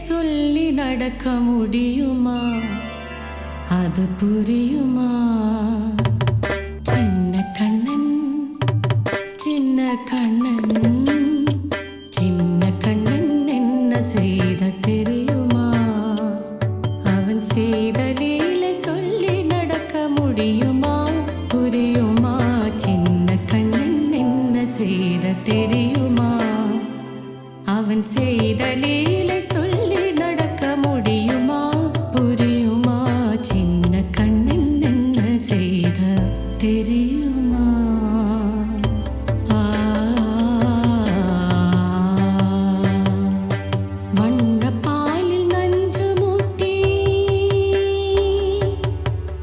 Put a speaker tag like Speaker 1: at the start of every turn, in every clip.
Speaker 1: சொல்லி நடக்க முடியுமா? அது புரியுமா? சின்ன கண்ணன் சின்ன கண்ணன் சின்ன கண்ணன் என்ன செய்த தெரியுமா? அவன் செய்த லீலை சொல்லி நடக்க முடியுமா? புரியுமா? சின்ன கண்ணன் என்ன செய்த தெரியுமா? அவன் செய்த லீலை சொல்லி நடக்க முடியுமா? புரியுமா? சின்ன கண்ணன் என்ன செய்த தெரியுமா? வண்ண பாலில் நஞ்சு மூட்டி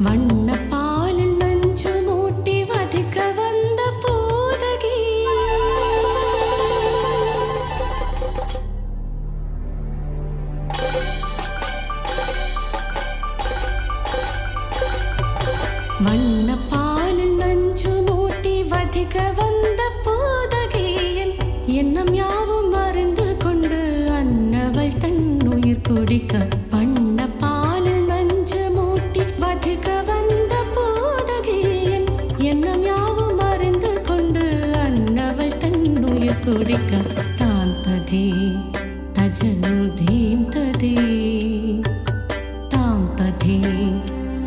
Speaker 1: வண்ண பாலில் நஞ்சு மூட்டி வதிக்க வந்த போதகி வண்ண பாலில் நஞ்சு மூட்டி வதிக்க வந்த போதகியன் எண்ணம் யாவும் மறந்து கொண்டு அன்னவள் தன் உயிர் குடிக்க வண்ண பாலில் நஞ்சு மூட்டி வதிக்க வந்த போதகியன் எண்ணம் யாவும் மறந்து கொண்டு அன்னவள் தன் உயிர் குடிக்க தான் ததே தஜனு தீம் ததே தாம் ததே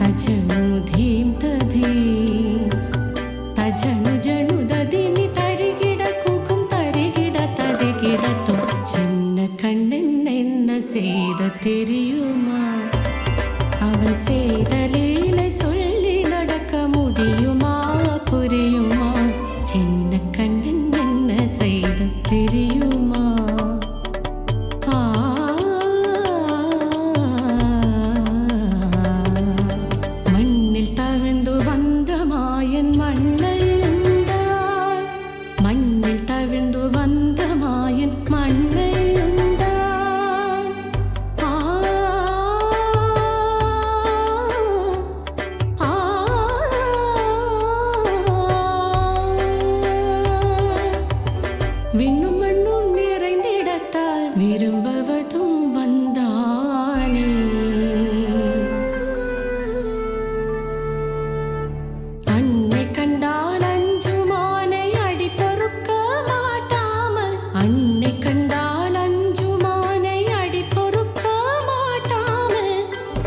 Speaker 1: तजनु धीम तधे तजनु जनु दधिमि तरिगिड कुकुम तरिगिड तदिगिड तो சின்ன கண்ணன் என்ன செய்த தெரியுமா? அவன் செய்த லீலை சொல்லி நடக்க முடியுமா? புரியுமா? சின்ன கண்ணன் என்ன செய்த தெரியுமா? மண்ணில் தவிழ்ந்து வந்த மாயன் மண்ணையுண்டான். விண்ணும் மண்ணும் நிறைந்திடத்தால் விரும்பவதும் வந்தானே. அன்னை கண்டால் அஞ்சுமானை அடி பொறுக்க மாட்டாமல் அன்னை கண்டால் அஞ்சுமானை அடி பொறுக்க மாட்டாமல்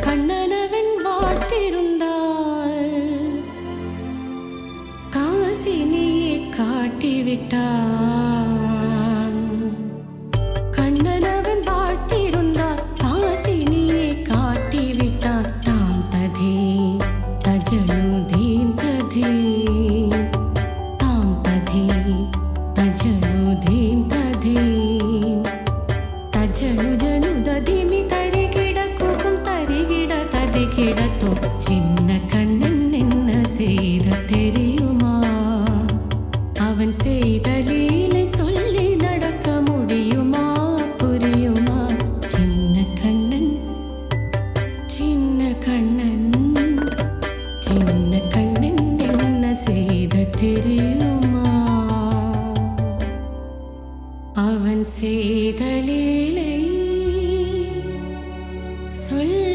Speaker 1: கண்ணனவன் வாழ்த்திருந்தாள். காசினியை காட்டிவிட்டான். கண்ணனவன் வாழ்த்திருந்தாள். காசினியை காட்டிவிட்டான். தாம் ததே தஜனு தீம் ததே தாம் ததே தஜனு தீம் ததே தஜனு ஜனு ததிமி தரிகிட குகும் தரிகிட ததிகிட தோ சின்ன கண்ணன் என்ன செய்த தெரியுமா? அவன் செய்த லீலை சொல்லி நடக்க முடியுமா? புரியுமா? சின்ன கண்ணன் சின்ன கண்ணன் சின்ன கண்ணன் என்ன செய்த தெரியுமா? அவன் செய்த லீலை சொல்